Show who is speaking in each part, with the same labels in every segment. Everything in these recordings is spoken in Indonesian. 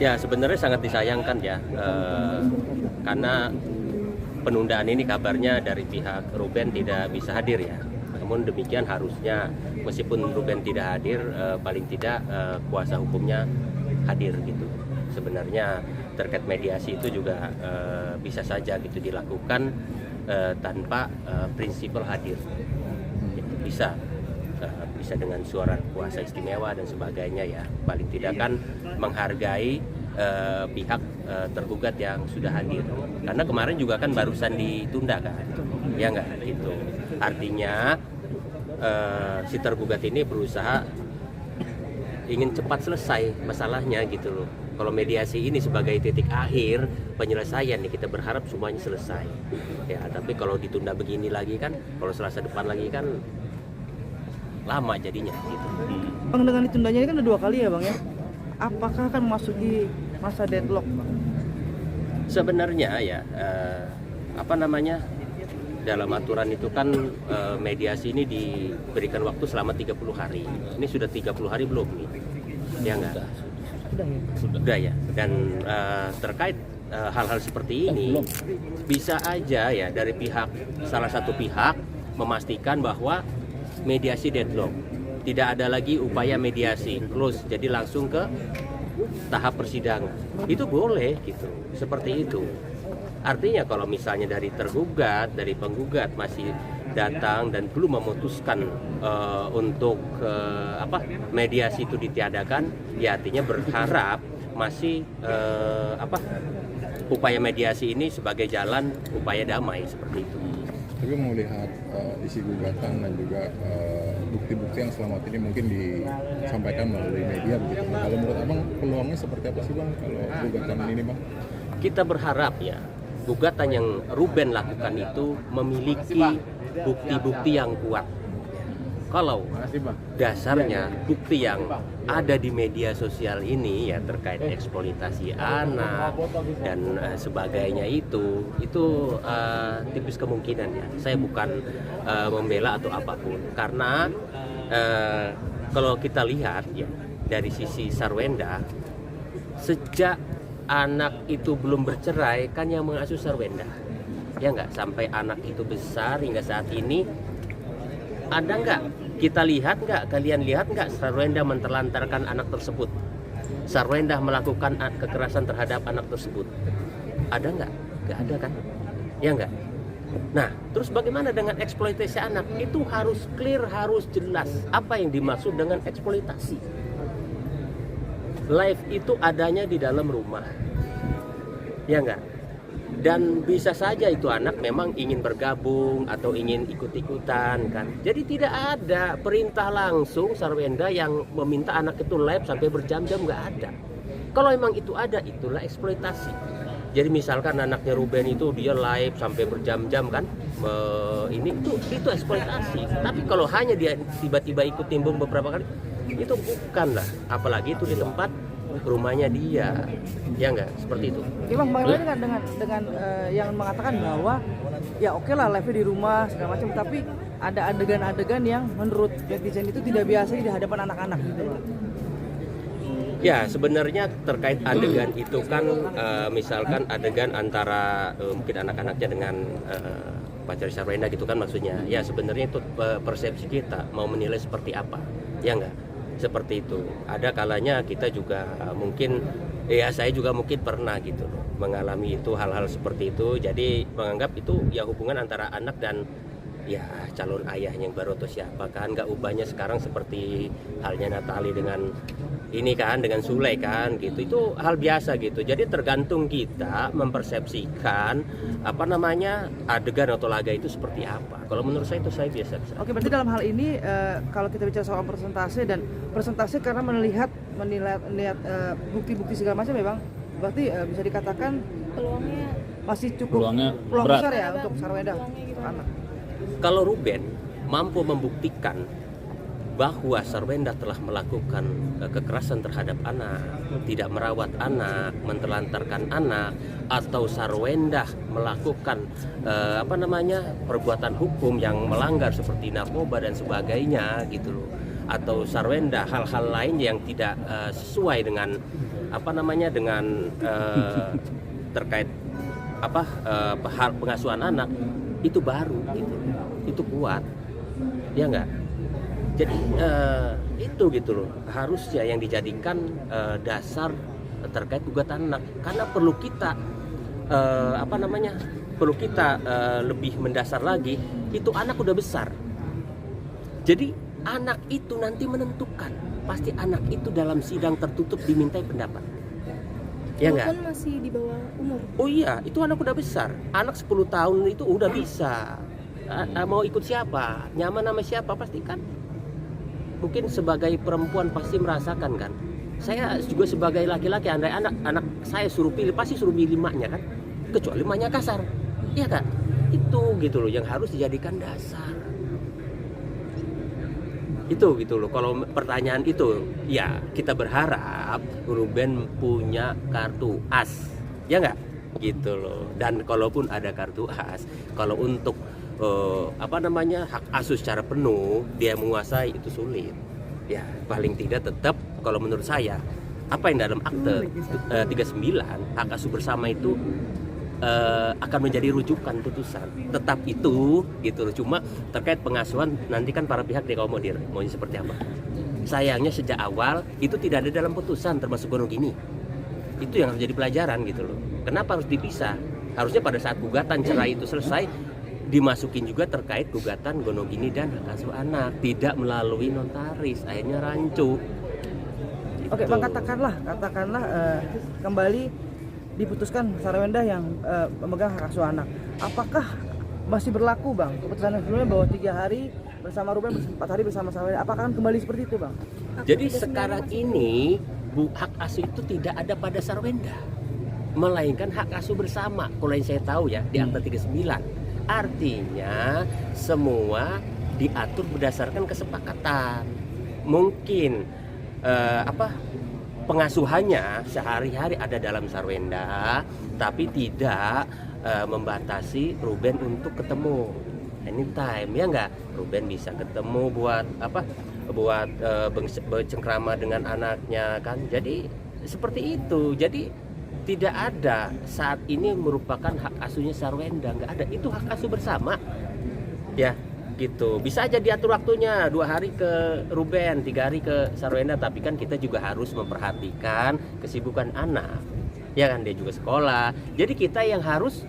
Speaker 1: Ya sebenarnya sangat disayangkan ya, karena penundaan ini kabarnya dari pihak Ruben tidak bisa hadir ya. Namun demikian harusnya meskipun Ruben tidak hadir, paling tidak kuasa hukumnya hadir gitu. Sebenarnya terkait mediasi itu juga bisa saja gitu dilakukan tanpa prinsipal hadir. Bisa bisa dengan suara kuasa istimewa dan sebagainya ya. Paling tidak kan menghargai pihak tergugat yang sudah hadir. Karena kemarin juga kan barusan ditunda kan, ya nggak gitu. Artinya si tergugat ini berusaha ingin cepat selesai masalahnya gitu loh. Kalau mediasi ini sebagai titik akhir penyelesaian nih, kita berharap semuanya selesai. Ya, tapi kalau ditunda begini lagi kan, kalau Selasa depan lagi kan lama jadinya gitu.
Speaker 2: Bang, dengan ditundanya ini kan ada 2 kali ya Bang ya. Apakah akan memasuki masa deadlock Bang?
Speaker 1: Sebenarnya ya dalam aturan itu kan mediasi ini diberikan waktu selama 30 hari. Ini sudah 30 hari belum nih? Ya enggak? Sudah ya. Dan terkait hal-hal seperti ini bisa aja ya dari salah satu pihak memastikan bahwa mediasi deadlock, tidak ada lagi upaya mediasi close, jadi langsung ke tahap persidangan. Itu boleh gitu, seperti itu. Artinya kalau misalnya dari tergugat, dari penggugat masih datang dan belum memutuskan untuk mediasi itu ditiadakan, ya artinya berharap masih upaya mediasi ini sebagai jalan upaya damai seperti itu.
Speaker 3: Tapi mau lihat isi gugatan dan juga bukti-bukti yang selama ini mungkin disampaikan melalui media begitu. Nah, kalau menurut Abang peluangnya seperti apa sih Bang kalau gugatan ini Bang?
Speaker 1: Kita berharap ya gugatan yang Ruben lakukan itu memiliki bukti-bukti yang kuat. Kalau dasarnya bukti yang ada di media sosial ini ya terkait eksploitasi anak dan sebagainya itu tipis kemungkinan ya. Saya bukan membela atau apapun, karena kalau kita lihat ya dari sisi Sarwenda, sejak anak itu belum bercerai kan yang mengasuh Sarwenda, ya nggak, sampai anak itu besar hingga saat ini. Ada nggak, kita lihat nggak, kalian lihat nggak Sarwenda menterlantarkan anak tersebut? Sarwenda melakukan kekerasan terhadap anak tersebut? Ada nggak? Nggak ada kan? Ya nggak? Nah, terus bagaimana dengan eksploitasi anak? Itu harus clear, harus jelas apa yang dimaksud dengan eksploitasi. Life itu adanya di dalam rumah, ya nggak? Dan bisa saja itu anak memang ingin bergabung atau ingin ikut-ikutan kan. Jadi tidak ada perintah langsung Sarwenda yang meminta anak itu live sampai berjam-jam, nggak ada. Kalau memang itu ada, itulah eksploitasi. Jadi misalkan anaknya Ruben itu dia live sampai berjam-jam kan, itu eksploitasi. Tapi kalau hanya dia tiba-tiba ikut timbung beberapa kali, itu bukan lah. Apalagi itu di tempat rumahnya dia, ya enggak, seperti itu.
Speaker 2: Oke Bang, bagaimana dengan yang mengatakan bahwa ya oke lah live di rumah segala macam, tapi ada adegan-adegan yang menurut netizen itu tidak biasa di hadapan anak-anak gitu.
Speaker 1: Ya sebenarnya terkait adegan itu kan misalkan adegan antara mungkin anak-anaknya dengan pacar Sarwenda gitu kan maksudnya. Ya sebenarnya itu persepsi kita mau menilai seperti apa, ya enggak? Seperti itu. Ada kalanya kita juga mungkin, ya saya juga mungkin pernah gitu loh mengalami itu, hal-hal seperti itu. Jadi menganggap itu ya hubungan antara anak dan ya calon ayahnya yang baru atau siapa kan. Nggak ubahnya sekarang seperti halnya Natali dengan ini kan, dengan Sule kan gitu. Itu hal biasa gitu. Jadi tergantung kita mempersepsikan adegan atau laga itu seperti apa. Kalau menurut saya itu saya biasa-biasa.
Speaker 2: Oke, berarti dalam hal ini kalau kita bicara soal persentase karena melihat bukti-bukti segala macam ya Bang, berarti bisa dikatakan
Speaker 4: peluangnya
Speaker 2: masih cukup peluang besar ya untuk Sarwenda gitu. Anak.
Speaker 1: Kalau Ruben mampu membuktikan bahwa Sarwenda telah melakukan kekerasan terhadap anak, tidak merawat anak, mentelantarkan anak, atau Sarwenda melakukan perbuatan hukum yang melanggar seperti narkoba dan sebagainya gitu loh, atau Sarwenda hal-hal lain yang tidak sesuai dengan dengan terkait hal pengasuhan anak itu baru gitu, itu kuat, ya enggak? Jadi itu gitu loh, harusnya yang dijadikan dasar terkait gugatan anak, karena perlu kita perlu kita lebih mendasar lagi, itu anak udah besar. Jadi anak itu nanti menentukan, pasti anak itu dalam sidang tertutup dimintai pendapat. Ya enggak?
Speaker 4: Walaupun masih di bawah umur.
Speaker 1: Oh iya, itu anak udah besar. Anak 10 tahun itu udah bisa. Mau ikut siapa? Nyaman sama siapa? Pasti kan. Mungkin sebagai perempuan pasti merasakan kan. Saya juga sebagai laki-laki, andai anak saya suruh pilih, pasti suruh pilih maknya kan. Kecuali maknya kasar. Iya kan? Itu gitu loh yang harus dijadikan dasar. Itu gitu loh. Kalau pertanyaan itu, ya kita berharap Ruben punya kartu as, ya nggak? Gitu loh. Dan kalaupun ada kartu as, kalau untuk hak asuh secara penuh dia menguasai itu sulit. Ya paling tidak tetap kalau menurut saya apa yang dalam akte 39 hak asuh bersama itu akan menjadi rujukan putusan. Tetap itu gitu loh. Cuma terkait pengasuhan nanti kan para pihak diakomodir maunya seperti apa. Sayangnya sejak awal itu tidak ada dalam putusan termasuk Gonogini. Itu yang harus jadi pelajaran gitu loh. Kenapa harus dipisah? Harusnya pada saat gugatan cerai itu selesai dimasukin juga terkait gugatan Gonogini dan hak asuh anak, tidak melalui notaris, akhirnya rancu.
Speaker 2: Oke, Bang, katakanlah kembali diputuskan Sarwenda yang memegang hak asuh anak. Apakah masih berlaku, Bang, keputusan sebelumnya bahwa 3 hari bersama Ruben, 4 hari bersama Sarwenda? Apakah akan kembali seperti itu, Bang?
Speaker 1: Jadi sekarang ini hak asuh itu tidak ada pada Sarwenda, melainkan hak asuh bersama. Kalau yang saya tahu ya di akta 39. Artinya semua diatur berdasarkan kesepakatan. Mungkin pengasuhannya sehari-hari ada dalam Sarwenda, tapi tidak membatasi Ruben untuk ketemu anytime, ya enggak? Ruben bisa ketemu buat bercengkrama dengan anaknya kan. Jadi seperti itu. Jadi tidak ada saat ini merupakan hak asuhnya Sarwenda, enggak ada. Itu hak asuh bersama. Ya, gitu. Bisa aja diatur waktunya 2 hari ke Ruben, 3 hari ke Sarwenda, tapi kan kita juga harus memperhatikan kesibukan anak. Ya kan, dia juga sekolah. Jadi kita yang harus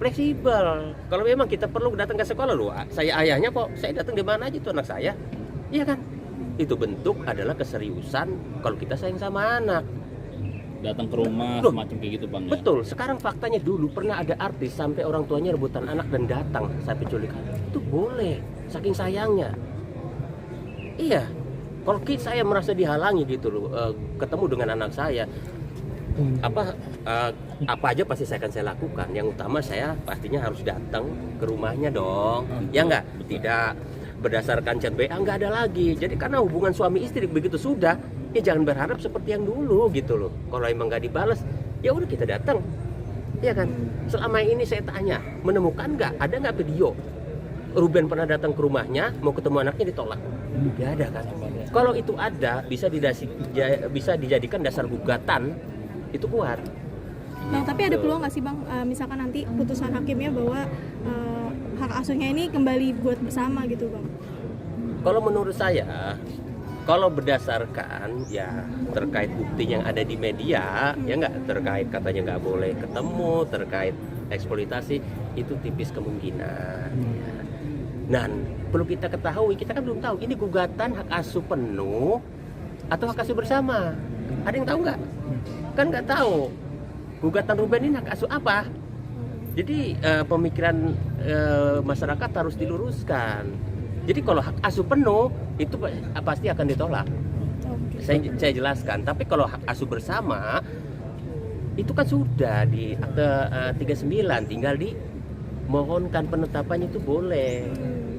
Speaker 1: fleksibel. Kalau memang kita perlu datang ke sekolah, loh, saya ayahnya kok, saya datang di mana aja tuh anak saya. Iya kan? Itu bentuk adalah keseriusan kalau kita sayang sama anak.
Speaker 5: Datang ke rumah semacam kayak gitu, Bang.
Speaker 1: Betul. Sekarang faktanya dulu pernah ada artis sampai orang tuanya rebutan anak dan datang saat penculikan. Itu boleh, saking sayangnya. Iya. Kalau saya merasa dihalangi gitu loh, ketemu dengan anak saya, apa aja pasti saya lakukan. Yang utama saya pastinya harus datang ke rumahnya dong. Ya enggak? Tidak berdasarkan chat WA, enggak ada lagi. Jadi karena hubungan suami istri begitu sudah, ya jangan berharap seperti yang dulu gitu loh. Kalau emang nggak dibalas, ya udah kita datang, ya kan. Selama ini saya tanya, menemukan nggak, ada nggak video Ruben pernah datang ke rumahnya mau ketemu anaknya ditolak? Nggak ada kan. Kalau itu ada, bisa dijadikan dasar gugatan, itu kuat.
Speaker 4: Bang, tapi ada peluang nggak sih, Bang, misalkan nanti putusan hakimnya bahwa hak asuhnya ini kembali buat bersama gitu, Bang?
Speaker 1: Kalau menurut saya, kalau berdasarkan ya terkait bukti yang ada di media, ya nggak, terkait katanya nggak boleh ketemu, terkait eksploitasi, itu tipis kemungkinan. Ya. Dan perlu kita ketahui, kita kan belum tahu ini gugatan hak asuh penuh atau hak asuh bersama. Ada yang tahu nggak? Kan nggak tahu. Gugatan Ruben ini hak asuh apa? Jadi pemikiran masyarakat harus diluruskan. Jadi kalau hak asuh penuh itu pasti akan ditolak. Saya jelaskan. Tapi kalau hak asuh bersama itu kan sudah di akte 39, tinggal dimohonkan penetapannya itu boleh.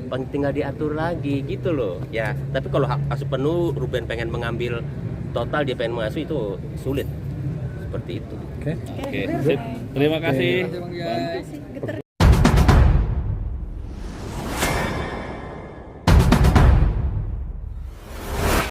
Speaker 1: Tinggal diatur lagi gitu loh. Ya, tapi kalau hak asuh penuh Ruben pengen mengambil total, dia pengen mengasuh, itu sulit. Seperti itu.
Speaker 5: Oke. Terima kasih.
Speaker 3: Terima kasih, Bang Giai.